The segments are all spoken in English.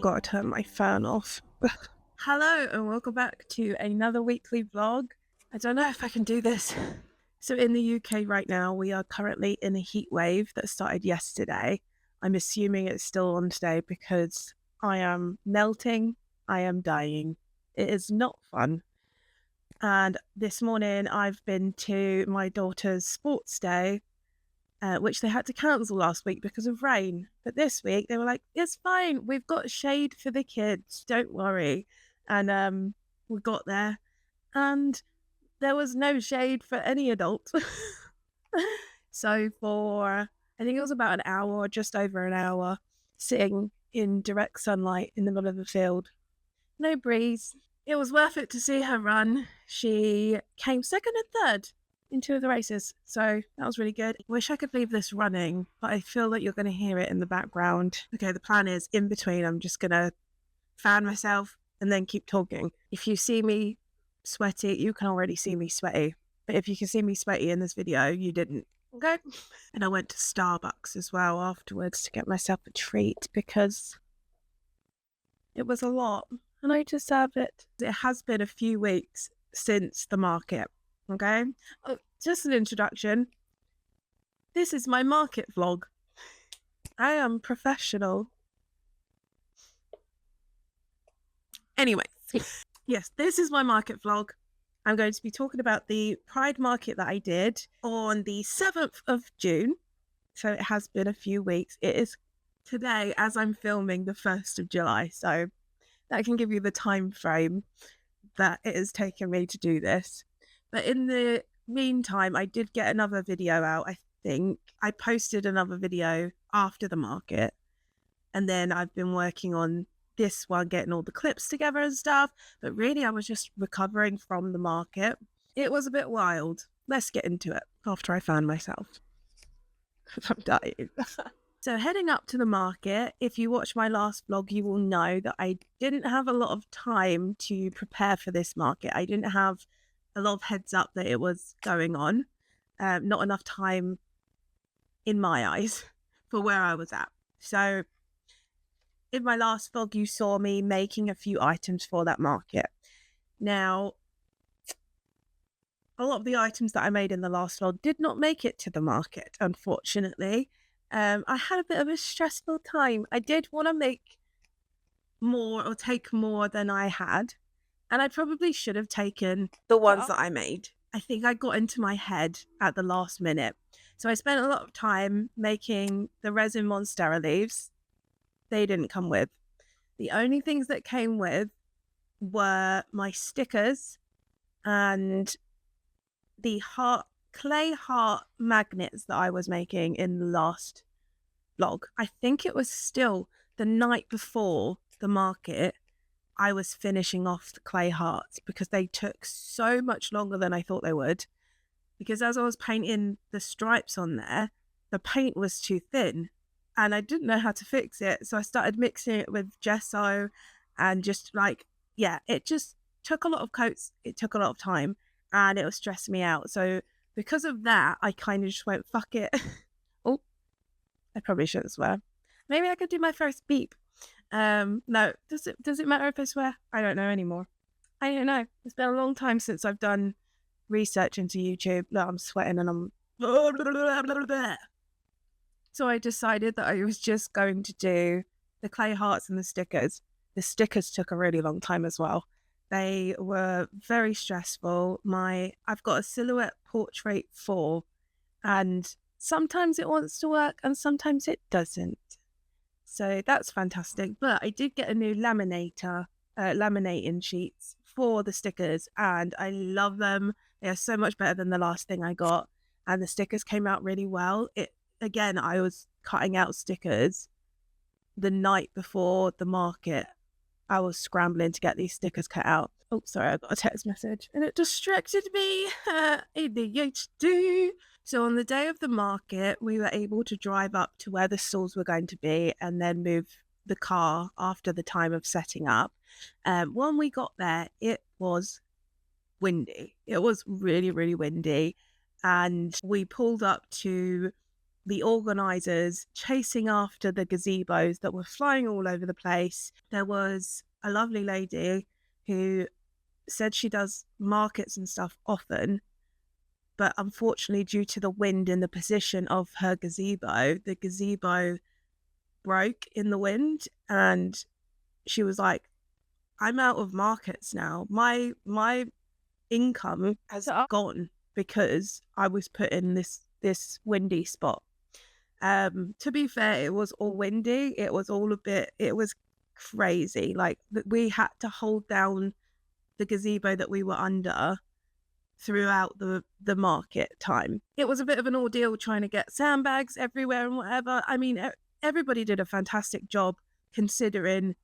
Gotta turn my fan off. Hello and welcome back to another weekly vlog. I don't know if I can do this. So in the UK right now, we are currently in a heat wave that started yesterday. I'm assuming it's still on today because I am melting. I am dying. It is not fun. And this morning I've been to my daughter's sports day, which they had to cancel last week because of rain. But this week they were like, it's fine. We've got shade for the kids. Don't worry. And we got there and there was no shade for any adult. So for, I think it was about an hour, just over an hour, sitting in direct sunlight in the middle of the field. No breeze. It was worth it to see her run. She came second and third in two of the races, so that was really good. Wish I could leave this running, but I feel that you're going to hear it in the background. Okay, the plan is in between I'm just going to fan myself and then keep talking. If you see me sweaty, you can already see me sweaty, but if you can see me sweaty in this video, you didn't. Okay. And I went to Starbucks as well afterwards to get myself a treat because it was a lot and I deserve it. It has been a few weeks since the market. Okay. Oh, just an introduction. This is my market vlog. I am professional. Anyway, yes, this is my market vlog. I'm going to be talking about the Pride market that I did on the 7th of June. So it has been a few weeks. It is today, as I'm filming, the 1st of July. So that can give you the time frame that it has taken me to do this. But in the meantime, I did get another video out, I think. I posted another video after the market. And then I've been working on this one, getting all the clips together and stuff. But really, I was just recovering from the market. It was a bit wild. Let's get into it after I found myself. I'm dying. So heading up to the market, if you watch my last vlog, you will know that I didn't have a lot of time to prepare for this market. I didn't have a lot of heads up that it was going on. Not enough time in my eyes for where I was at. So in my last vlog, you saw me making a few items for that market. Now, a lot of the items that I made in the last vlog did not make it to the market, unfortunately. I had a bit of a stressful time. I did want to make more or take more than I had, and I probably should have taken the ones that I made. I think I got into my head at the last minute. So I spent a lot of time making the resin Monstera leaves. They didn't come with. The only things that came with were my stickers and the clay heart magnets that I was making in the last vlog. I think it was still the night before the market. I was finishing off the clay hearts because they took so much longer than I thought they would. Because as I was painting the stripes on there, the paint was too thin and I didn't know how to fix it. So I started mixing it with gesso and just like, yeah, it just took a lot of coats. It took a lot of time and it was stressing me out. So because of that, I kind of just went, fuck it. Oh, I probably shouldn't swear. Maybe I could do my first beep. No, does it matter if I swear? I don't know anymore. I don't know. It's been a long time since I've done research into YouTube. Look, I'm sweating and I'm so I decided that I was just going to do the clay hearts and the stickers. The stickers took a really long time as well. They were very stressful. I've got a Silhouette Portrait 4 and sometimes it wants to work and sometimes it doesn't. So that's fantastic. But I did get a new laminating sheets for the stickers and I love them. They are so much better than the last thing I got. And the stickers came out really well. Again, I was cutting out stickers the night before the market. I was scrambling to get these stickers cut out. Oh, sorry, I got a text message and it distracted me. ADHD. So on the day of the market, we were able to drive up to where the stalls were going to be and then move the car after the time of setting up. When we got there, it was windy. It was really, really windy. And we pulled up to the organisers chasing after the gazebos that were flying all over the place. There was a lovely lady who said she does markets and stuff often, but unfortunately, due to the wind and the position of her gazebo, the gazebo broke in the wind, and she was like, I'm out of markets now. My income has gone because I was put in this windy spot. To be fair, it was all windy. It was all a bit, it was crazy. Like we had to hold down the gazebo that we were under throughout the market time. It was a bit of an ordeal trying to get sandbags everywhere and whatever. I mean, everybody did a fantastic job considering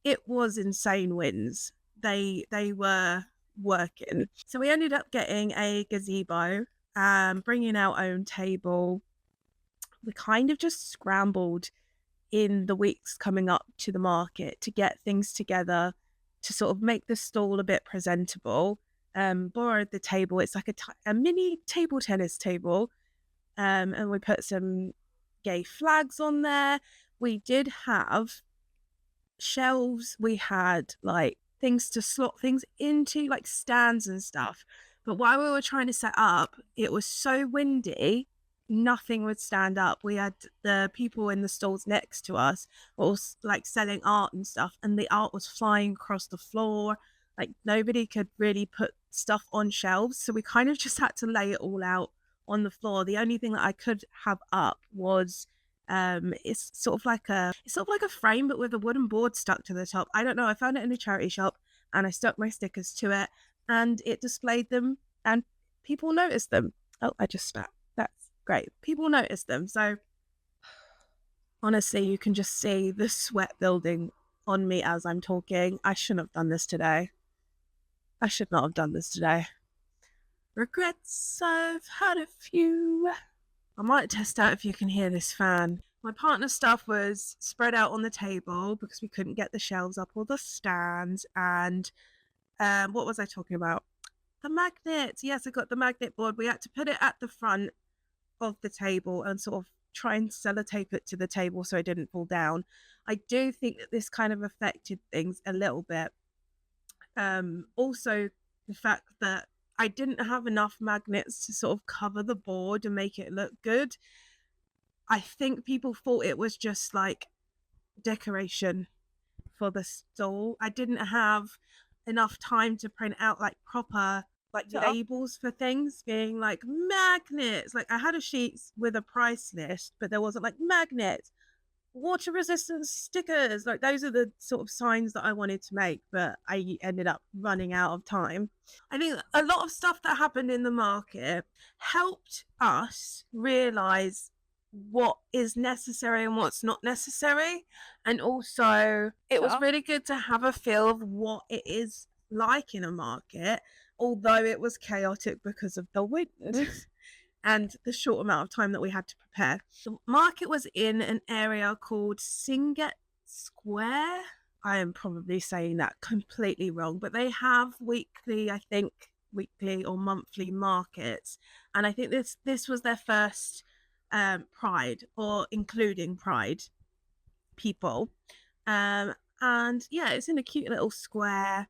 it was insane winds. They were working. So we ended up getting a gazebo, bringing our own table. We kind of just scrambled in the weeks coming up to the market to get things together to sort of make the stall a bit presentable. Borrowed the table. It's like a mini table tennis table. And we put some gay flags on there. We did have shelves. We had like things to slot things into, like stands and stuff. But while we were trying to set up, it was so windy, nothing would stand up. We had the people in the stalls next to us all like selling art and stuff, and the art was flying across the floor. Like nobody could really put stuff on shelves, so we kind of just had to lay it all out on the floor. The only thing that I could have up was it's sort of like a frame but with a wooden board stuck to the top. I don't know, I found it in a charity shop and I stuck my stickers to it and it displayed them and people noticed them. Oh, I just spat. That's great. People noticed them. So honestly, you can just see the sweat building on me as I'm talking. I shouldn't have done this today. I should not have done this today. Regrets, I've had a few. I might test out if you can hear this fan. My partner's stuff was spread out on the table because we couldn't get the shelves up or the stands. And what was I talking about? The magnets. Yes, I got the magnet board. We had to put it at the front of the table and sort of try and sellotape it to the table so it didn't fall down. I do think that this kind of affected things a little bit. Also, the fact that I didn't have enough magnets to sort of cover the board and make it look good. I think people thought it was just like decoration for the stall. I didn't have enough time to print out like proper like labels for things, being like magnets. Like I had a sheet with a price list, but there wasn't like magnets, water resistant stickers. Like those are the sort of signs that I wanted to make, but I ended up running out of time. I think a lot of stuff that happened in the market helped us realize what is necessary and what's not necessary. And also it was really good to have a feel of what it is like in a market, although it was chaotic because of the wind and the short amount of time that we had to prepare. The market was in an area called Singet Square. I am probably saying that completely wrong, but they have weekly or monthly markets. And I think this was their first Pride, or including Pride people. And yeah, it's in a cute little square.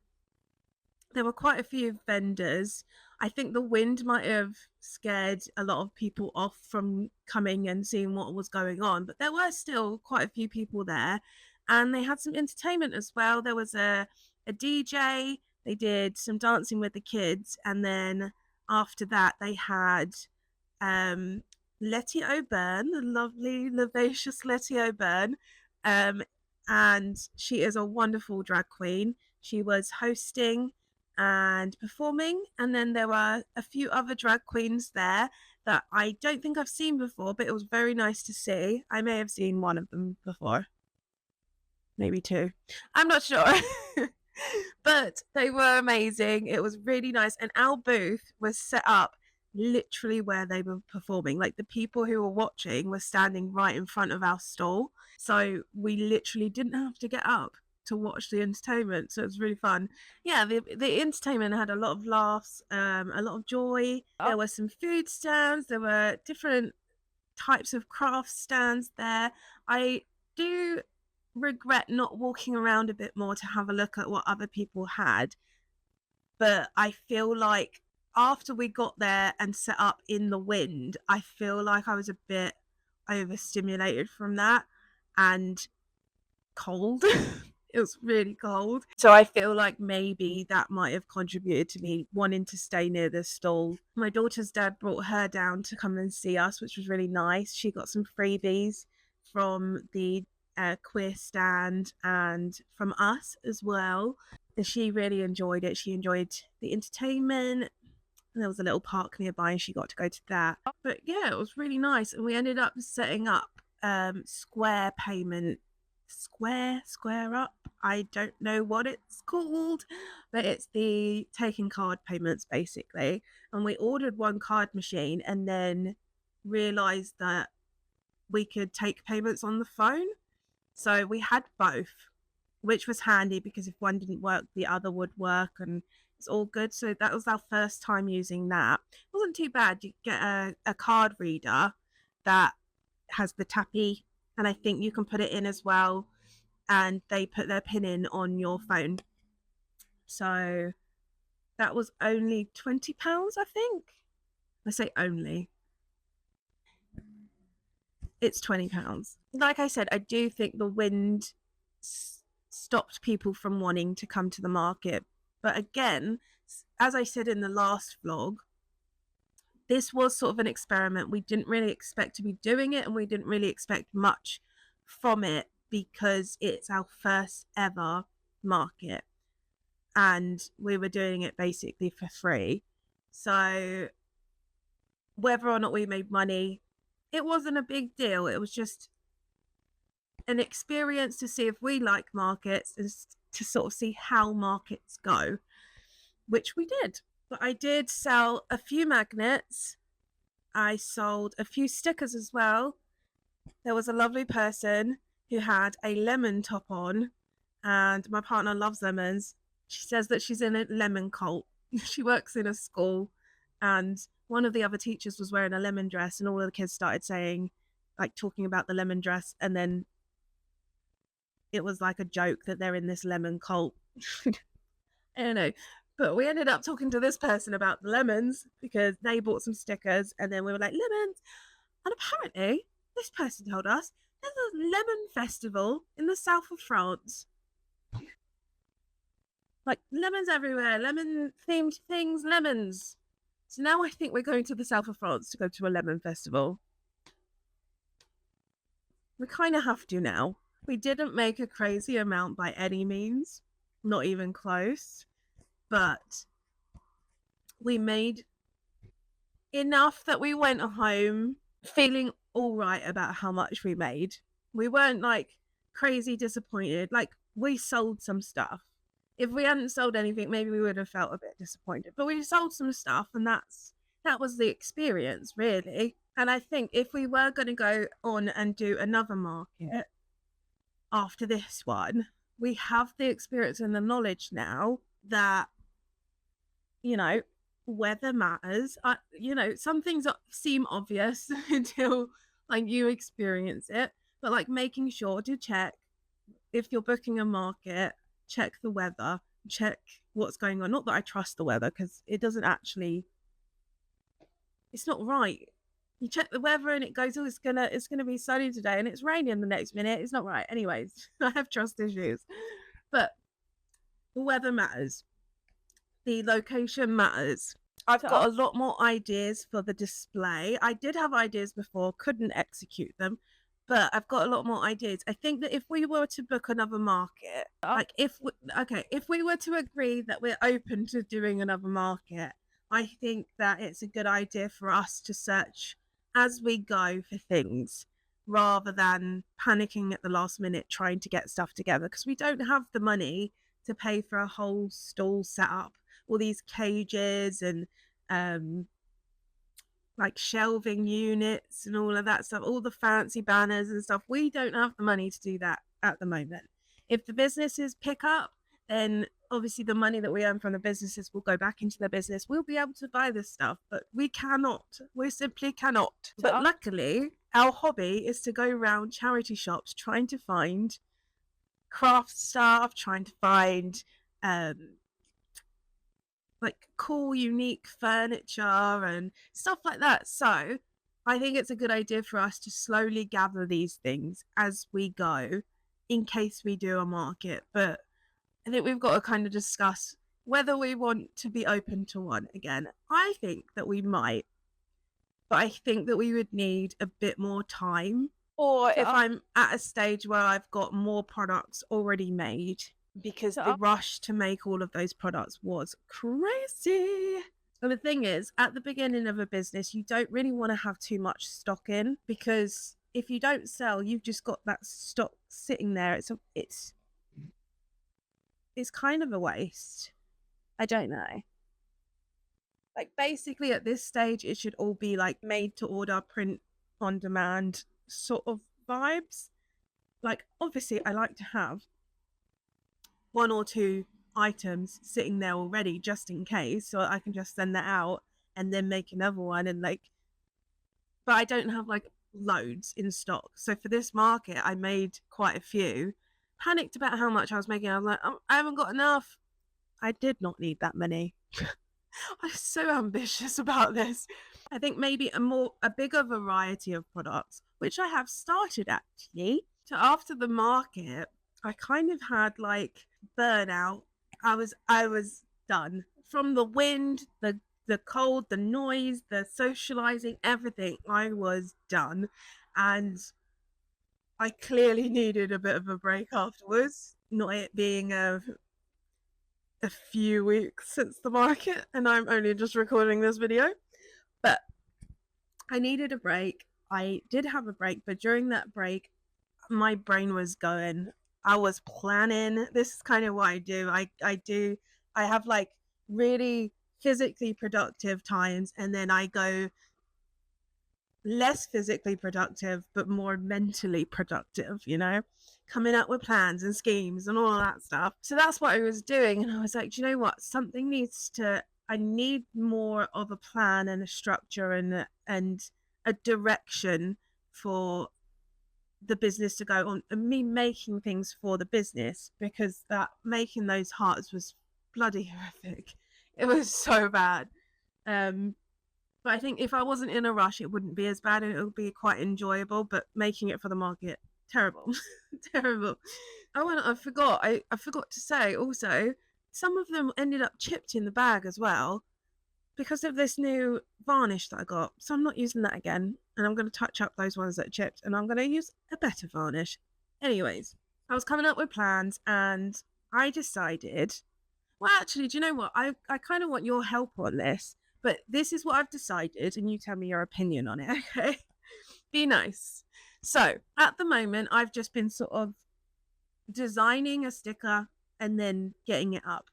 There were quite a few vendors. I think the wind might have scared a lot of people off from coming and seeing what was going on, but there were still quite a few people there, and they had some entertainment as well. There was a DJ. They did some dancing with the kids, and then after that they had Letty O'Byrne, the lovely, vivacious Letty O'Byrne, and she is a wonderful drag queen. She was hosting and performing, and then there were a few other drag queens there that I don't think I've seen before, but it was very nice to see. I may have seen one of them before, maybe two, I'm not sure. But they were amazing. It was really nice, and our booth was set up literally where they were performing. Like the people who were watching were standing right in front of our stall, so we literally didn't have to get up to watch the entertainment. So it was really fun. Yeah, the entertainment had a lot of laughs, a lot of joy. There were some food stands. There were different types of craft stands there. I do regret not walking around a bit more to have a look at what other people had, but I feel like after we got there and set up in the wind, I feel like I was a bit overstimulated from that and cold. It was really cold. So I feel like maybe that might have contributed to me wanting to stay near the stall. My daughter's dad brought her down to come and see us, which was really nice. She got some freebies from the queer stand and from us as well. And she really enjoyed it. She enjoyed the entertainment. And there was a little park nearby and she got to go to that. But yeah, it was really nice. And we ended up setting up Square payment. Square Up. I don't know what it's called, but it's the taking card payments basically. And we ordered one card machine and then realized that we could take payments on the phone. So we had both, which was handy because if one didn't work, the other would work, and it's all good. So that was our first time using that. It wasn't too bad. You get a card reader that has the tappy, and I think you can put it in as well, and they put their pin in on your phone. So that was only £20, I think. I say only. It's £20. Like I said, I do think the wind stopped people from wanting to come to the market. But again, as I said in the last vlog, this was sort of an experiment. We didn't really expect to be doing it, and we didn't really expect much from it because it's our first ever market and we were doing it basically for free. So whether or not we made money, it wasn't a big deal. It was just an experience to see if we like markets and to sort of see how markets go, which we did. But I did sell a few magnets. I sold a few stickers as well. There was a lovely person who had a lemon top on, and my partner loves lemons. She says that she's in a lemon cult. She works in a school, and one of the other teachers was wearing a lemon dress, and all of the kids started saying, like, talking about the lemon dress, and then it was like a joke that they're in this lemon cult. I don't know. But we ended up talking to this person about the lemons because they bought some stickers, and then we were like, lemons. And apparently, this person told us there's a lemon festival in the south of France. Like, lemons everywhere, lemon themed things, lemons. So now I think we're going to the south of France to go to a lemon festival. We kind of have to now. We didn't make a crazy amount by any means, not even close, but we made enough that we went home feeling all right about how much we made. We weren't like crazy disappointed. Like, we sold some stuff. If we hadn't sold anything, maybe we would have felt a bit disappointed, but we sold some stuff, and that was the experience, really. And I think if we were going to go on and do another market after this one, we have the experience and the knowledge now that, you know, weather matters. You know, some things seem obvious until like you experience it, but like making sure to check if you're booking a market, check the weather, check what's going on. Not that I trust the weather, because it doesn't actually, it's not right. You check the weather and it goes, oh, it's gonna be sunny today, and it's raining the next minute. It's not right. Anyways, I have trust issues. But the weather matters. The location matters. I've got a lot more ideas for the display. I did have ideas before, couldn't execute them, but I've got a lot more ideas. I think that if we were to book another market, like if we were to agree that we're open to doing another market, I think that it's a good idea for us to search as we go for things rather than panicking at the last minute trying to get stuff together, because we don't have the money to pay for a whole stall setup, all these cages and like shelving units and all of that stuff, all the fancy banners and stuff. We don't have the money to do that at the moment. If the businesses pick up, then obviously the money that we earn from the businesses will go back into the business. We'll be able to buy this stuff, but we cannot. We simply cannot. But luckily, our hobby is to go around charity shops trying to find craft stuff, trying to find like cool, unique furniture and stuff like that. So I think it's a good idea for us to slowly gather these things as we go in case we do a market. But I think we've got to kind of discuss whether we want to be open to one again. I think that we might, but I think that we would need a bit more time. Or if I'm at a stage where I've got more products already made, because the rush to make all of those products was crazy. And the thing is, at the beginning of a business, you don't really want to have too much stock in, because if you don't sell, you've just got that stock sitting there. It's kind of a waste. I don't know. Like, basically at this stage, it should all be like made to order, print on demand sort of vibes. Like, obviously I like to have one or two items sitting there already just in case, so I can just send that out and then make another one. And like, but I don't have like loads in stock. So for this market, I made quite a few. Panicked about how much I was making. I was like, I haven't got enough. I did not need that many. I'm so ambitious about this. I think maybe a bigger variety of products, which I have started actually. So after the market, I kind of had like burnout. I was done from the wind, the cold, the noise, the socializing, everything. I was done, and I clearly needed a bit of a break afterwards. Not it being a few weeks since the market, and I'm only just recording this video, but I needed a break. I did have a break, but during that break, my brain was going. I was planning. This is kind of what I do. I have like really physically productive times, and then I go less physically productive but more mentally productive, coming up with plans and schemes and all that stuff. So that's what I was doing, and I was like, do you know what, I need more of a plan and a structure and a direction for the business to go on, and me making things for the business, because that making those hearts was bloody horrific. It was so bad. But I think if I wasn't in a rush, it wouldn't be as bad, and it would be quite enjoyable. But making it for the market, terrible. Terrible. I forgot to say also, some of them ended up chipped in the bag as well because of this new varnish that I got. So I'm not using that again, and I'm going to touch up those ones that chipped, and I'm going to use a better varnish. Anyways, I was coming up with plans, and I decided, well, actually, do you know what? I kind of want your help on this, but this is what I've decided, and you tell me your opinion on it, okay? Be nice. So at the moment, I've just been sort of designing a sticker and then getting it up.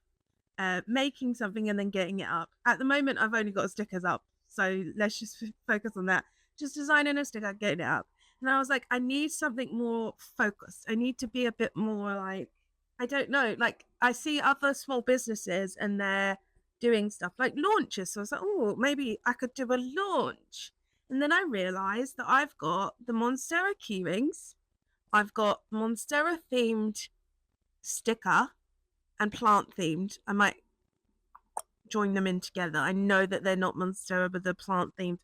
Making something and then getting it up. At the moment, I've only got stickers up, so let's just focus on that. Just designing a sticker, getting it up. And I was like, I need something more focused. I need to be a bit more like, I don't know, like I see other small businesses and they're doing stuff like launches. So I was like, oh, maybe I could do a launch. And then I realized that I've got the Monstera keyrings, I've got Monstera themed sticker, and plant themed. I might join them in together. I know that they're not Monstera, but they're plant themed.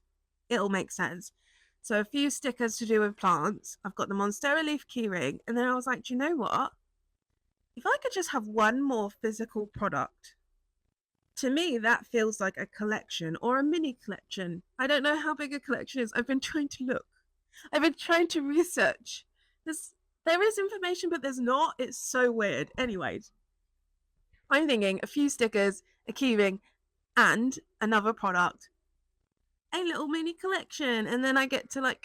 It'll make sense. So a few stickers to do with plants. I've got the Monstera leaf keyring, and then I was like, do you know what? If I could just have one more physical product, to me that feels like a collection or a mini collection. I don't know how big a collection is. I've been trying to look. I've been trying to research. There is information, but there's not. It's so weird. Anyways, I'm thinking a few stickers, a keyring, and another product. A little mini collection. And then I get to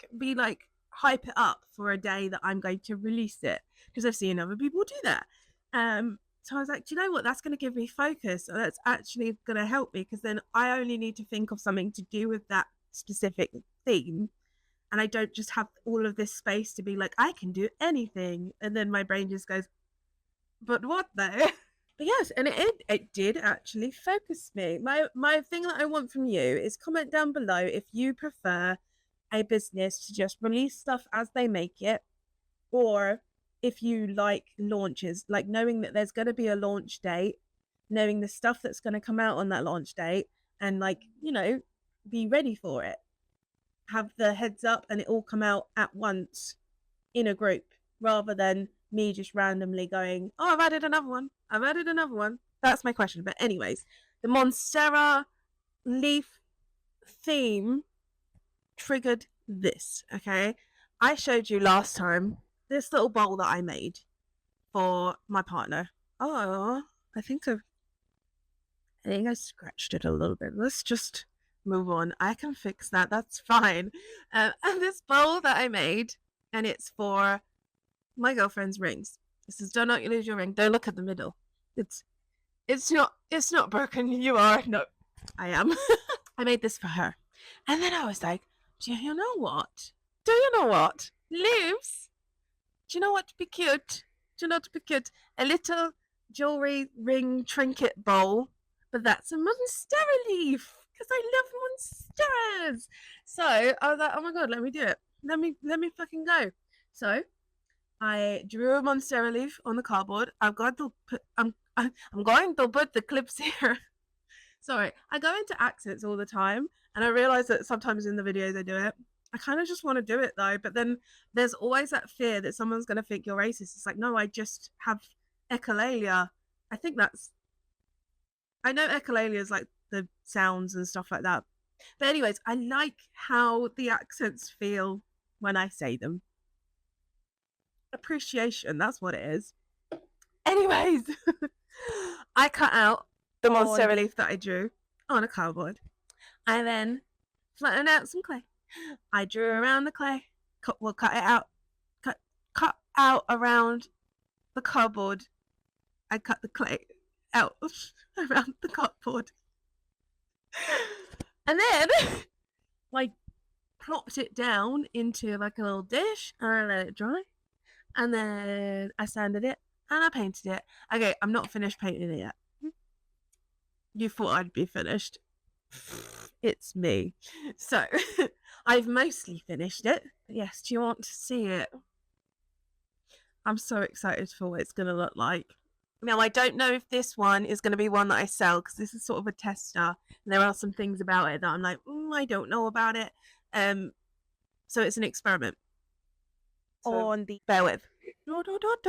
hype it up for a day that I'm going to release it, because I've seen other people do that. So I was like, do you know what? That's going to give me focus. So that's actually going to help me, because then I only need to think of something to do with that specific theme. And I don't just have all of this space to be like, I can do anything. And then my brain just goes, but what though? But yes, and it did actually focus me. My thing that I want from you is comment down below if you prefer a business to just release stuff as they make it, or if you like launches, like knowing that there's going to be a launch date, knowing the stuff that's going to come out on that launch date, and like, you know, be ready for it. Have the heads up and it all come out at once in a group, rather than me just randomly going, oh, I've added another one. I've added another one. That's my question. But anyways, the Monstera leaf theme triggered this. Okay. I showed you last time this little bowl that I made for my partner. Oh, I think I scratched it a little bit. Let's just move on. I can fix that. That's fine. And this bowl that I made, and it's for my girlfriend's rings. This is do not lose your ring. Don't look at the middle. It's not broken. You are. No, I am. I made this for her. And then I was like, do you know what? Leaves. Do you know what to be cute? A little jewelry ring trinket bowl, but that's a monstera leaf because I love monsteras. So I was like, oh my god, let me do it. Let me fucking go. So I drew a monstera leaf on the cardboard. I'm going to put the clips here. Sorry, I go into accents all the time, and I realize that sometimes in the videos I do it. I kind of just want to do it though, but then there's always that fear that someone's going to think you're racist. It's like, no, I just have echolalia. I know echolalia is like the sounds and stuff like that. But anyways, I like how the accents feel when I say them. Appreciation, that's what it is. Anyways, I cut out the monstera leaf that I drew on a cardboard. I then flattened out some clay. I drew around the clay. Cut out around the cardboard. I cut the clay out around the cardboard. And then I plopped it down into like a little dish and I let it dry. And then I sanded it and I painted it. Okay, I'm not finished painting it yet. You thought I'd be finished. It's me. So I've mostly finished it. Yes, do you want to see it? I'm so excited for what it's going to look like. Now, I don't know if this one is going to be one that I sell, because this is sort of a tester. And there are some things about it that I'm like, I don't know about it. So it's an experiment. So, on the bear with. Look at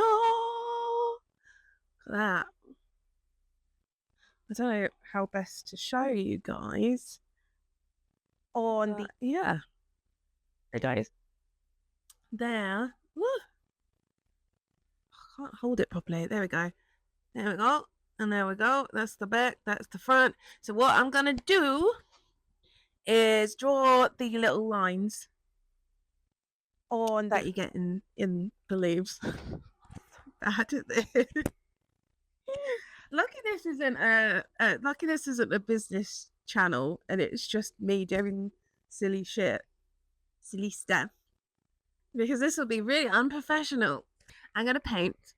that. I don't know how best to show you guys. On the yeah. Hey guys. There. Woo. I can't hold it properly. There we go. There we go. And there we go. That's the back. That's the front. So what I'm gonna do is draw the little lines on that you get in the leaves. Bad at this. Lucky this isn't a business channel, and it's just me doing silly stuff, because this will be really unprofessional. I'm gonna paint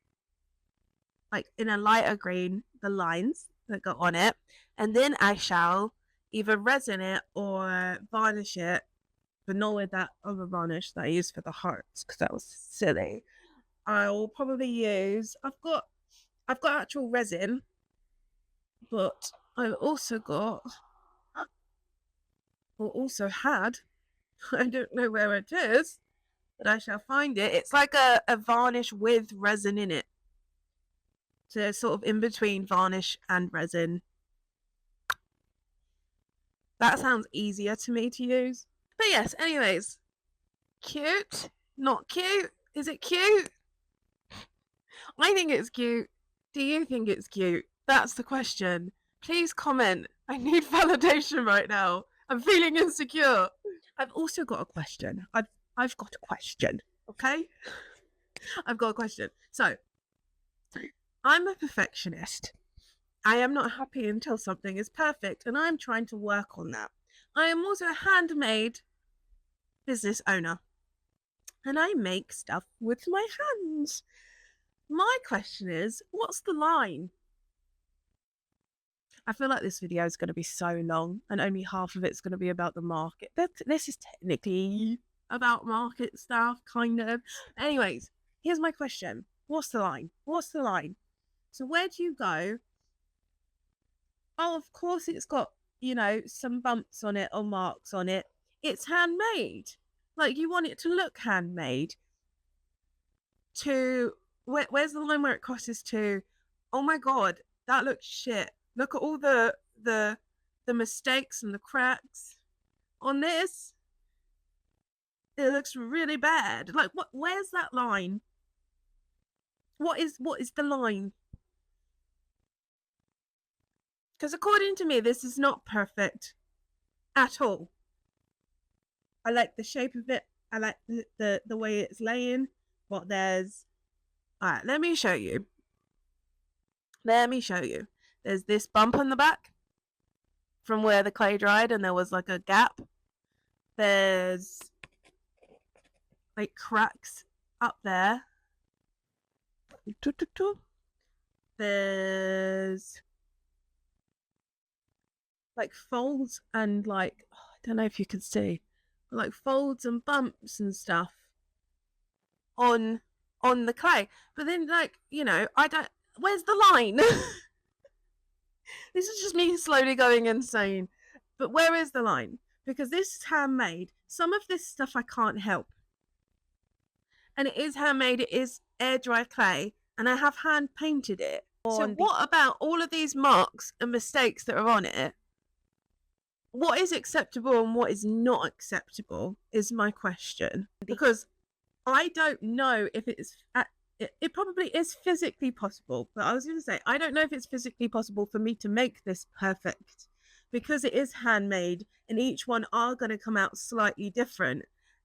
like in a lighter green the lines that go on it, and then I shall either resin it or varnish it, but not with that other varnish that I used for the hearts because that was silly. I'll probably use I've got actual resin, but I've also had, I don't know where it is, but I shall find it. It's like a varnish with resin in it. So sort of in between varnish and resin. That sounds easier to me to use. But yes, anyways. Cute? Not cute? Is it cute? I think it's cute. Do you think it's cute? That's the question. Please comment. I need validation right now. I'm feeling insecure. I've also got a question. I've got a question, okay? I've got a question. So, I'm a perfectionist. I am not happy until something is perfect, and I'm trying to work on that. I am also a handmade business owner, and I make stuff with my hands. My question is, what's the line? I feel like this video is going to be so long and only half of it's going to be about the market. This is technically about market stuff, kind of. Anyways, here's my question. What's the line? What's the line? So where do you go? Oh, of course it's got, you know, some bumps on it or marks on it. It's handmade. Like, you want it to look handmade. To where's the line where it crosses to, oh my god, that looks shit. Look at all the mistakes and the cracks on this. It looks really bad. Like, where's that line? What is the line? Because according to me, this is not perfect at all. I like the shape of it. I like the way it's laying. But there's, all right, let me show you. There's this bump on the back from where the clay dried and there was like a gap. There's like cracks up there. There's like folds and like, oh, I don't know if you can see, like folds and bumps and stuff on the clay. But then, like, you know, where's the line? This is just me slowly going insane. But where is the line? Because this is handmade. Some of this stuff I can't help. And it is handmade, it is air dry clay, and I have hand painted it. So what about all of these marks and mistakes that are on it? What is acceptable and what is not acceptable is my question. Because I don't know if it's, it probably is physically possible, but I was going to say, I don't know if it's physically possible for me to make this perfect, because it is handmade and each one are going to come out slightly different.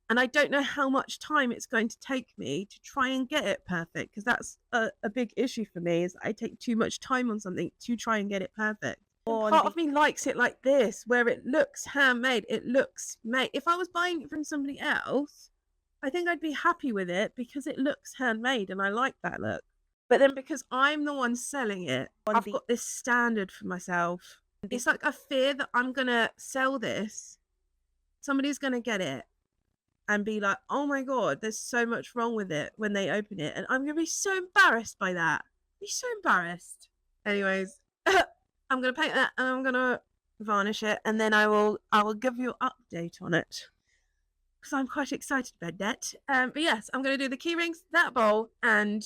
And I don't know how much time it's going to take me to try and get it perfect, because that's a big issue for me, is I take too much time on something to try and get it perfect. Part of me likes it like this, where it looks handmade, it looks made. If I was buying it from somebody else, I think I'd be happy with it because it looks handmade and I like that look. But then because I'm the one selling it, I've got this standard for myself. It's like a fear that I'm going to sell this, somebody's going to get it and be like, oh my god, there's so much wrong with it when they open it. And I'm going to be so embarrassed by that. Be so embarrassed. Anyways, I'm going to paint that and I'm going to varnish it, and then I will give you an update on it, because I'm quite excited about that. But yes, I'm going to do the key rings, that bowl, and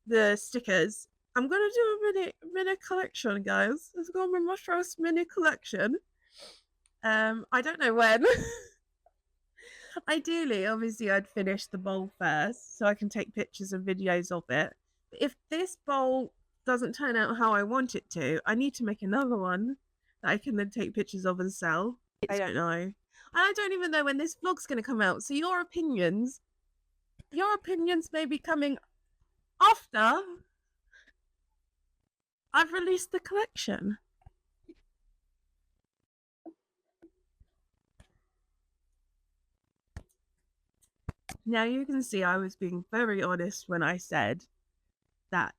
the stickers. I'm going to do a mini collection, guys. It's going to be my first mini collection. I don't know when. Ideally, obviously, I'd finish the bowl first so I can take pictures and videos of it. But if this bowl doesn't turn out how I want it to, I need to make another one that I can then take pictures of and sell. I don't know. And I don't even know when this vlog's going to come out. So your opinions may be coming after I've released the collection. Now you can see I was being very honest when I said that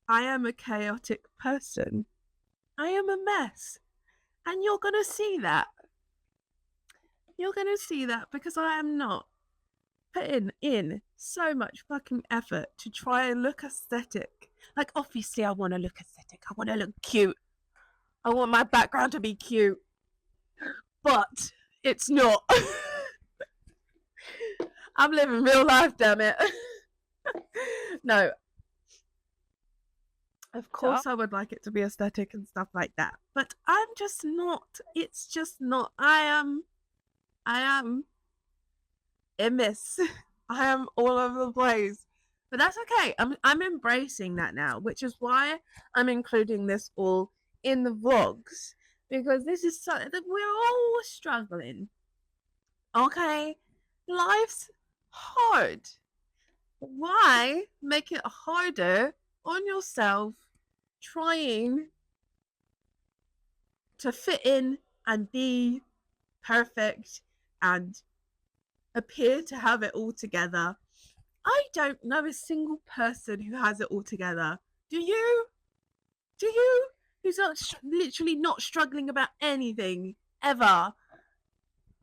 I am a chaotic person. I am a mess. And you're going to see that. You're going to see that because I am not putting in so much fucking effort to try and look aesthetic. Like, obviously I want to look aesthetic. I want to look cute. I want my background to be cute. But it's not. I'm living real life, damn it. No. Of course I would like it to be aesthetic and stuff like that. But I'm just not. It's just not. I am a miss. I am all over the place. But that's okay. I'm embracing that now, which is why I'm including this all in the vlogs. Because this is something that we're all struggling. Okay? Life's hard. Why make it harder on yourself trying to fit in and be perfect and appear to have it all together? I don't know a single person who has it all together. Do you? Do you? who's not literally not struggling about anything ever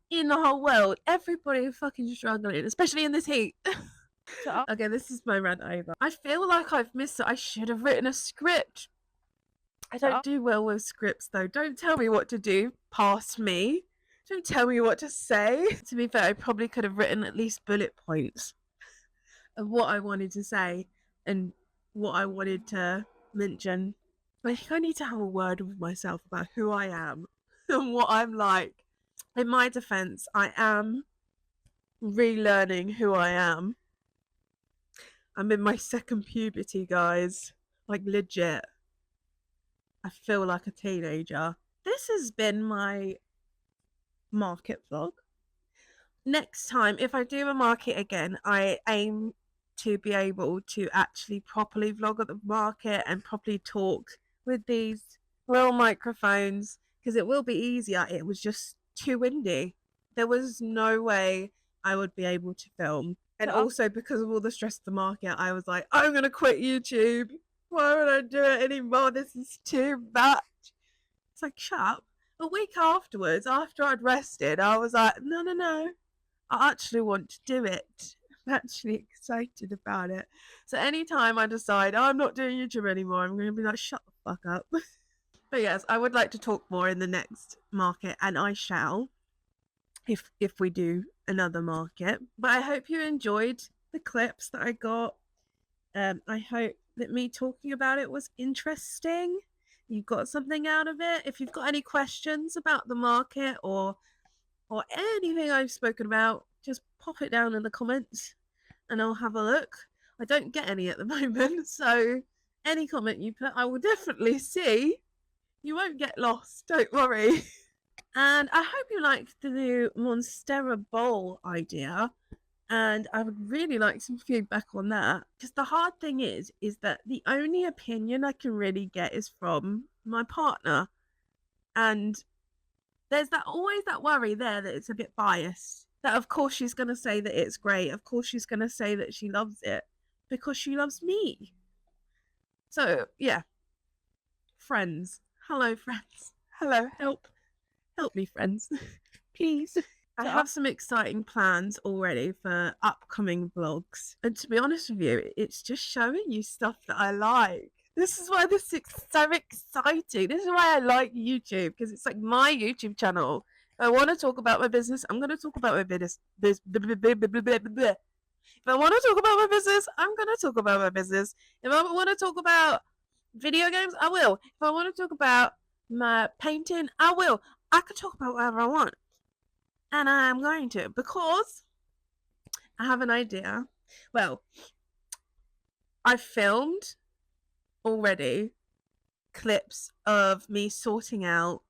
in the whole world. Everybody is fucking struggling, especially in this heat. Okay, this is my rant over. I feel like I've missed it. I should have written a script. I don't do well with scripts though. Don't tell me what to do past me. Don't tell me what to say. To be fair, I probably could have written at least bullet points of what I wanted to say and what I wanted to mention. I think I need to have a word with myself about who I am and what I'm like. In my defense, I am relearning who I am. I'm in my second puberty, guys. Like, legit. I feel like a teenager. This has been my market vlog. Next time, if I do a market again, I aim to be able to actually properly vlog at the market and properly talk with these real microphones, because it will be easier. It was just too windy. There was no way I would be able to film. And also, because of all the stress of the market, I was like, I'm going to quit YouTube. Why would I do it anymore? This is too much. It's like, shut up. A week afterwards, after I'd rested, I was like, no. I actually want to do it. I'm actually excited about it. So anytime I decide, I'm not doing YouTube anymore, I'm going to be like, shut the fuck up. But yes, I would like to talk more in the next market, and I shall, if we do another market. But I hope you enjoyed the clips that I got. I hope that me talking about it was interesting. You got something out of it. If you've got any questions about the market or anything I've spoken about, just pop it down in the comments and I'll have a look. I don't get any at the moment, so any comment you put, I will definitely see. You won't get lost, don't worry. And I hope you liked the new Monstera bowl idea, and I would really like some feedback on that, because the hard thing is that the only opinion I can really get is from my partner, and there's always that worry there that it's a bit biased, that of course she's going to say that it's great, of course she's going to say that she loves it because she loves me. So yeah, friends, hello friends, hello, help me friends, please. I have some exciting plans already for upcoming vlogs, and to be honest with you, it's just showing you stuff that I like. This is why this is so exciting. This is why I like YouTube, because it's like my YouTube channel. If I want to talk about my business, I'm going to talk about my business. If I want to talk about my business, I'm going to talk about my business. If I want to talk about video games, I will. If I want to talk about my painting, I will. I can talk about whatever I want. And I'm going to, because I have an idea. Well, I filmed already clips of me sorting out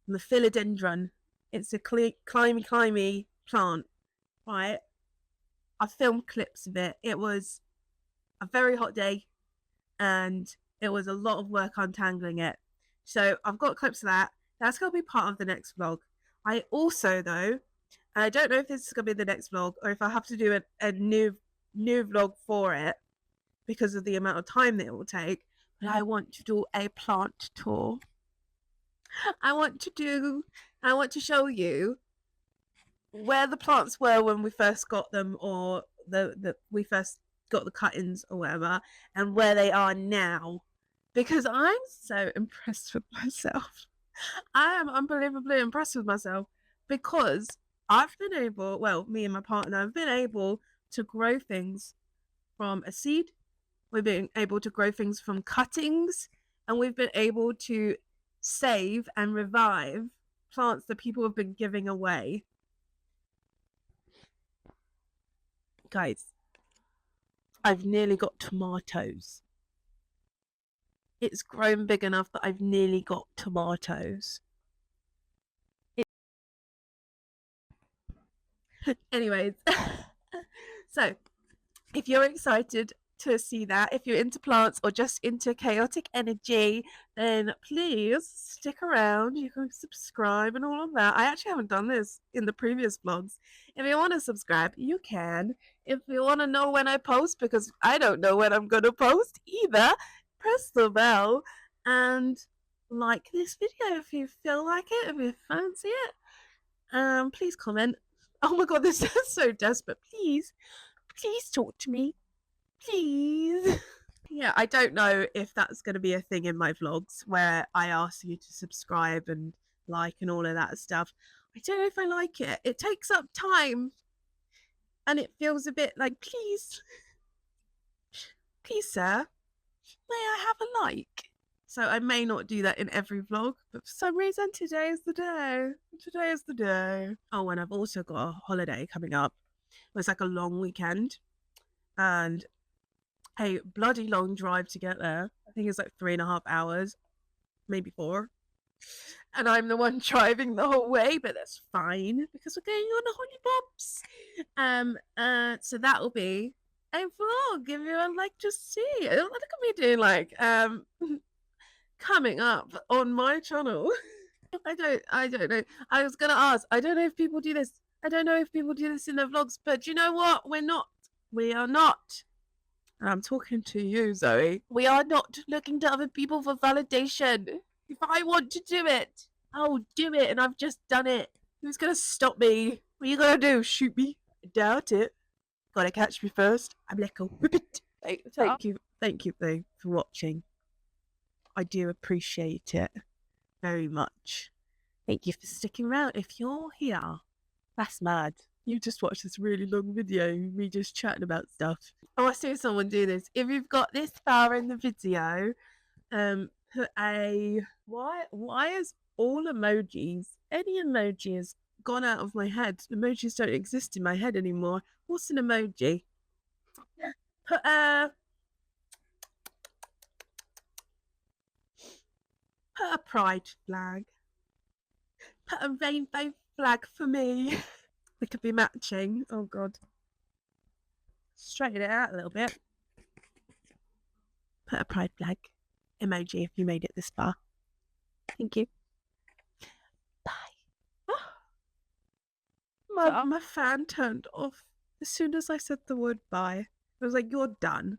the philodendron. It's a climby plant, right? I filmed clips of it. It was a very hot day and it was a lot of work untangling it. So I've got clips of that. That's going to be part of the next vlog. I also, though, and I don't know if this is going to be the next vlog or if I have to do a new vlog for it because of the amount of time that it will take, but I want to do a plant tour. I want to show you where the plants were when we first got them, or we first got the cuttings or whatever, and where they are now, because I'm so impressed with myself. I am unbelievably impressed with myself, because I've been able, well, me and my partner have been able to grow things from a seed. We've been able to grow things from cuttings, and we've been able to save and revive plants that people have been giving away. Guys, I've nearly got tomatoes. It's grown big enough that I've nearly got tomatoes. Anyways, so if you're excited to see that, if you're into plants or just into chaotic energy, then please stick around. You can subscribe and all of that. I actually haven't done this in the previous vlogs. If you want to subscribe, you can. If you want to know when I post, because I don't know when I'm going to post either, press the bell. And like this video if you feel like it, if you fancy it. Please comment. Oh my god, this is so desperate. Please talk to me. Please. Yeah, I don't know if that's going to be a thing in my vlogs where I ask you to subscribe and like and all of that stuff. I don't know if I like it. It takes up time and it feels a bit like, please, sir, may I have a like? So I may not do that in every vlog, but for some reason, today is the day. Today is the day. Oh, and I've also got a holiday coming up. It's like a long weekend and a bloody long drive to get there. I think it's like 3.5 hours, maybe 4. And I'm the one driving the whole way, but that's fine because we're going on a Holly Bobs. So that will be a vlog if you would like to see. Look at me doing like coming up on my channel. I don't know. I was gonna ask. I don't know if people do this. I don't know if people do this in their vlogs, but you know what? We're not. We are not. And I'm talking to you, Zoe. We are not looking to other people for validation. If I want to do it, I'll do it, and I've just done it. Who's gonna stop me? What are you gonna do? Shoot me? I doubt it. Gotta catch me first. I'm like a whippet. Thank you, though, for watching. I do appreciate it very much. Thank you for sticking around. If you're here, that's mad. You just watched this really long video, me just chatting about stuff. Oh, I see someone do this. If you've got this far in the video, put a why is all emojis, any emoji has gone out of my head. Emojis don't exist in my head anymore. What's an emoji? Put a pride flag. Put a rainbow flag for me. We could be matching. Oh god. Straighten it out a little bit. Put a pride flag emoji if you made it this far. Thank you. Bye. My fan turned off as soon as I said the word bye. It was like, you're done.